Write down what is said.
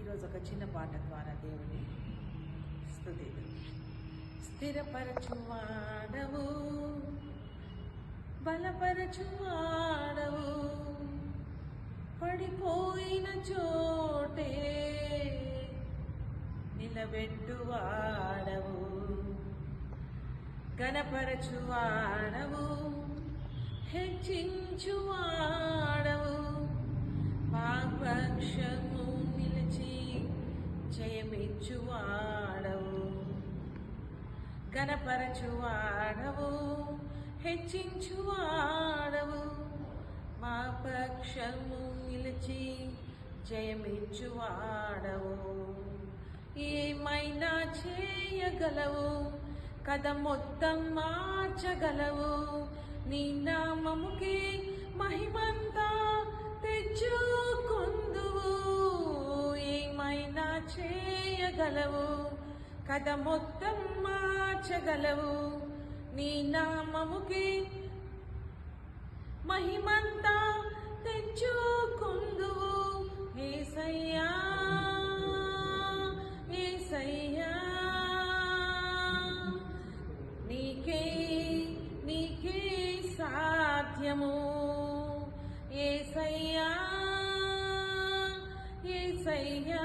ఈరోజు ఒక చిన్న పాట ద్వారా దేవుని స్తుతిద్దాం. స్థిరపరచువాడవు, బలపరచువాడవు, పడిపోయిన చోటే నిలబెట్టువాడవు, గణపరచువాడవు, హెచ్చించువాడవు, మా పక్షము నిలిచి జయమిచ్చువాడవు, గణపరచువాడవు, హెచ్చించువాడవు, మా పక్షము నిలిచి జయమిచ్చువాడవు. ఏమైనా చేయగలవు, కథ మొత్తం మార్చగలవు, నీ నామముకి మహిమంతా తెచ్చుకొందువు. ఏమైనా చేయగలవు, కథ మొత్తం మార్చగలవు, నీ నామముకి మహిమంతా తెచ్చుకొందువు. యేసయ్యా యేసయ్యా, నీకే నీకే సాధ్యము. యేసయ్యా యేసయ్యా,